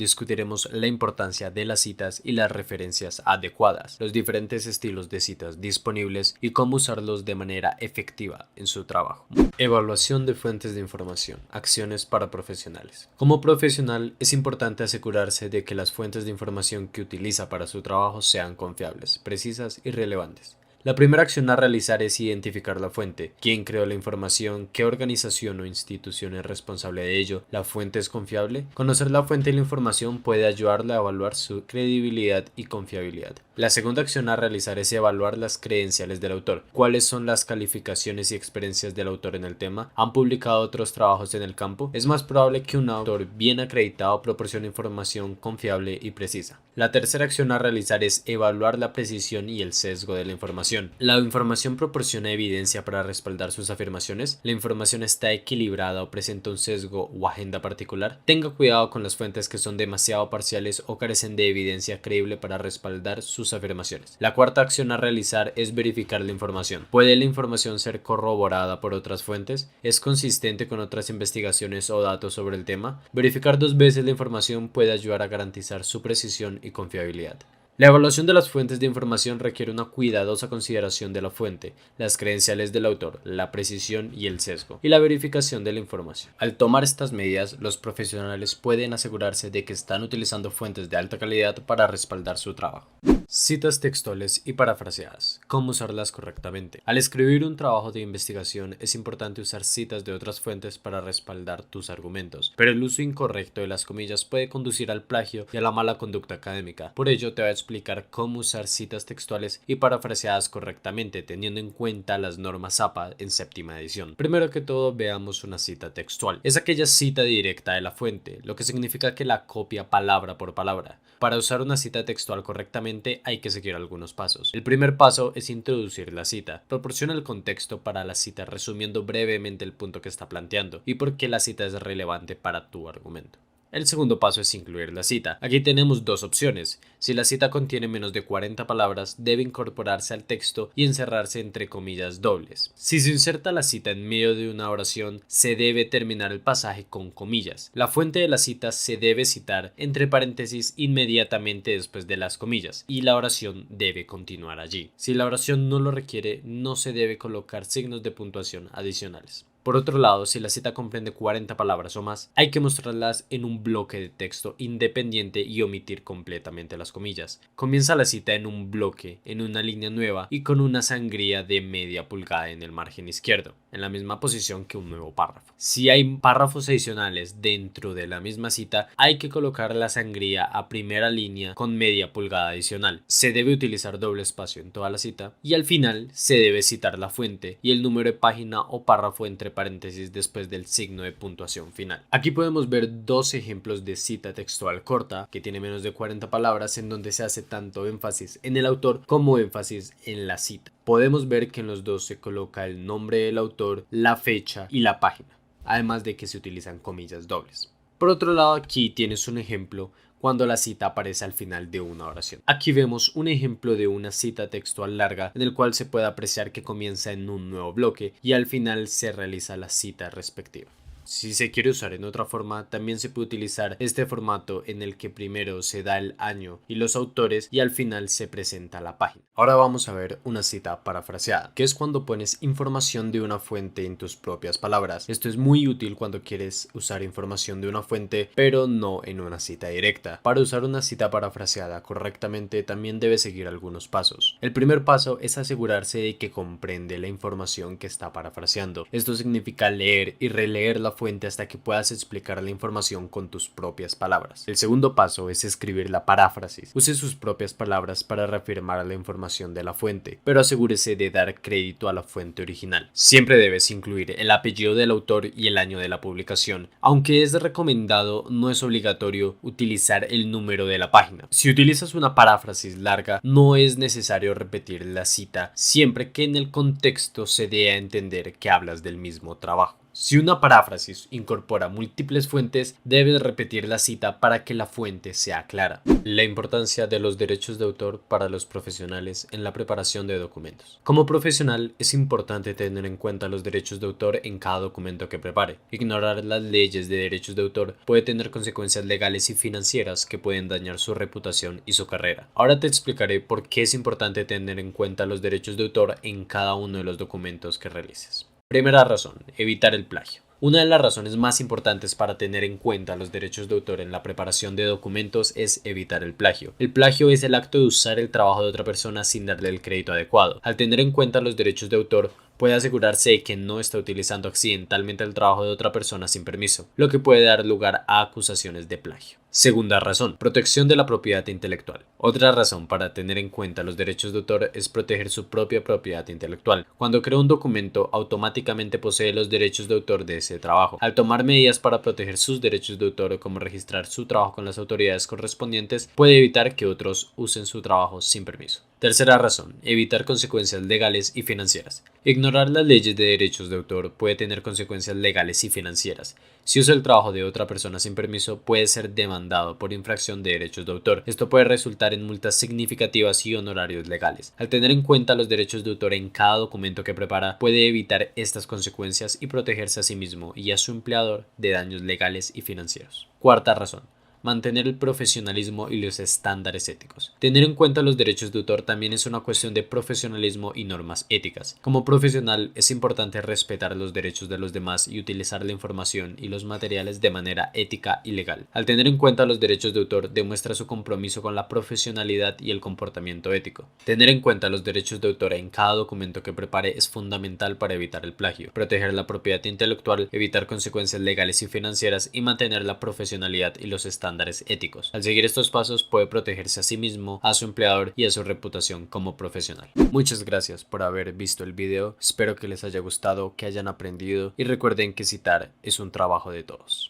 discutiremos la importancia de las citas y las referencias adecuadas, los diferentes estilos de citas disponibles y cómo usarlos de manera efectiva en su trabajo. Evaluación de fuentes de información. Acciones para profesionales. Como profesional, es importante asegurarse de que las fuentes de información que utiliza para su trabajo sean confiables, precisas y relevantes. La primera acción a realizar es identificar la fuente, quién creó la información, qué organización o institución es responsable de ello, la fuente es confiable. Conocer la fuente de la información puede ayudarle a evaluar su credibilidad y confiabilidad. La segunda acción a realizar es evaluar las credenciales del autor. ¿Cuáles son las calificaciones y experiencias del autor en el tema? ¿Han publicado otros trabajos en el campo? Es más probable que un autor bien acreditado proporcione información confiable y precisa. La tercera acción a realizar es evaluar la precisión y el sesgo de la información. ¿La información proporciona evidencia para respaldar sus afirmaciones? ¿La información está equilibrada o presenta un sesgo o agenda particular? Tenga cuidado con las fuentes que son demasiado parciales o carecen de evidencia creíble para respaldar sus afirmaciones. La cuarta acción a realizar es verificar la información. ¿Puede la información ser corroborada por otras fuentes? ¿Es consistente con otras investigaciones o datos sobre el tema? Verificar 2 veces la información puede ayudar a garantizar su precisión y confiabilidad. La evaluación de las fuentes de información requiere una cuidadosa consideración de la fuente, las credenciales del autor, la precisión y el sesgo, y la verificación de la información. Al tomar estas medidas, los profesionales pueden asegurarse de que están utilizando fuentes de alta calidad para respaldar su trabajo. Citas textuales y parafraseadas. ¿Cómo usarlas correctamente? Al escribir un trabajo de investigación es importante usar citas de otras fuentes para respaldar tus argumentos, pero el uso incorrecto de las comillas puede conducir al plagio y a la mala conducta académica. Por ello te voy a explicar cómo usar citas textuales y parafraseadas correctamente teniendo en cuenta las normas APA en séptima edición. Primero que todo veamos una cita textual. Es aquella cita directa de la fuente, lo que significa que la copia palabra por palabra. Para usar una cita textual correctamente hay que seguir algunos pasos. El primer paso es introducir la cita. Proporciona el contexto para la cita resumiendo brevemente el punto que está planteando y por qué la cita es relevante para tu argumento. El segundo paso es incluir la cita. Aquí tenemos dos opciones. Si la cita contiene menos de 40 palabras, debe incorporarse al texto y encerrarse entre comillas dobles. Si se inserta la cita en medio de una oración, se debe terminar el pasaje con comillas. La fuente de la cita se debe citar entre paréntesis inmediatamente después de las comillas y la oración debe continuar allí. Si la oración no lo requiere, no se debe colocar signos de puntuación adicionales. Por otro lado, si la cita comprende 40 palabras o más, hay que mostrarlas en un bloque de texto independiente y omitir completamente las comillas. Comienza la cita en un bloque, en una línea nueva y con una sangría de media pulgada en el margen izquierdo, en la misma posición que un nuevo párrafo. Si hay párrafos adicionales dentro de la misma cita, hay que colocar la sangría a primera línea con media pulgada adicional. Se debe utilizar doble espacio en toda la cita y al final se debe citar la fuente y el número de página o párrafo entre paréntesis después del signo de puntuación final. Aquí podemos ver dos ejemplos de cita textual corta que tiene menos de 40 palabras en donde se hace tanto énfasis en el autor como énfasis en la cita. Podemos ver que en los dos se coloca el nombre del autor, la fecha y la página, además de que se utilizan comillas dobles. Por otro lado, aquí tienes un ejemplo cuando la cita aparece al final de una oración. Aquí vemos un ejemplo de una cita textual larga en el cual se puede apreciar que comienza en un nuevo bloque y al final se realiza la cita respectiva. Si se quiere usar en otra forma, también se puede utilizar este formato en el que primero se da el año y los autores y al final se presenta la página. Ahora vamos a ver una cita parafraseada, que es cuando pones información de una fuente en tus propias palabras. Esto es muy útil cuando quieres usar información de una fuente, pero no en una cita directa. Para usar una cita parafraseada correctamente, también debes seguir algunos pasos. El primer paso es asegurarse de que comprende la información que está parafraseando. Esto significa leer y releer la fuente hasta que puedas explicar la información con tus propias palabras. El segundo paso es escribir la paráfrasis. Use sus propias palabras para reafirmar la información de la fuente, pero asegúrese de dar crédito a la fuente original. Siempre debes incluir el apellido del autor y el año de la publicación. Aunque es recomendado, no es obligatorio utilizar el número de la página. Si utilizas una paráfrasis larga, no es necesario repetir la cita siempre que en el contexto se dé a entender que hablas del mismo trabajo. Si una paráfrasis incorpora múltiples fuentes, debes repetir la cita para que la fuente sea clara. La importancia de los derechos de autor para los profesionales en la preparación de documentos. Como profesional, es importante tener en cuenta los derechos de autor en cada documento que prepare. Ignorar las leyes de derechos de autor puede tener consecuencias legales y financieras que pueden dañar su reputación y su carrera. Ahora te explicaré por qué es importante tener en cuenta los derechos de autor en cada uno de los documentos que realices. Primera razón, evitar el plagio. Una de las razones más importantes para tener en cuenta los derechos de autor en la preparación de documentos es evitar el plagio. El plagio es el acto de usar el trabajo de otra persona sin darle el crédito adecuado. Al tener en cuenta los derechos de autor, puede asegurarse de que no está utilizando accidentalmente el trabajo de otra persona sin permiso, lo que puede dar lugar a acusaciones de plagio. Segunda razón, protección de la propiedad intelectual. Otra razón para tener en cuenta los derechos de autor es proteger su propia propiedad intelectual. Cuando crea un documento, automáticamente posee los derechos de autor de ese trabajo. Al tomar medidas para proteger sus derechos de autor, como registrar su trabajo con las autoridades correspondientes, puede evitar que otros usen su trabajo sin permiso. Tercera razón, evitar consecuencias legales y financieras. Ignorar las leyes de derechos de autor puede tener consecuencias legales y financieras. Si usa el trabajo de otra persona sin permiso, puede ser demandado por infracción de derechos de autor. Esto puede resultar en multas significativas y honorarios legales. Al tener en cuenta los derechos de autor en cada documento que prepara, puede evitar estas consecuencias y protegerse a sí mismo y a su empleador de daños legales y financieros. Cuarta razón, mantener el profesionalismo y los estándares éticos. Tener en cuenta los derechos de autor también es una cuestión de profesionalismo y normas éticas. Como profesional, es importante respetar los derechos de los demás y utilizar la información y los materiales de manera ética y legal. Al tener en cuenta los derechos de autor, demuestra su compromiso con la profesionalidad y el comportamiento ético. Tener en cuenta los derechos de autor en cada documento que prepare es fundamental para evitar el plagio, proteger la propiedad intelectual, evitar consecuencias legales y financieras y mantener la profesionalidad y los estándares éticos. Al seguir estos pasos puede protegerse a sí mismo, a su empleador y a su reputación como profesional. Muchas gracias por haber visto el video, espero que les haya gustado, que hayan aprendido y recuerden que citar es un trabajo de todos.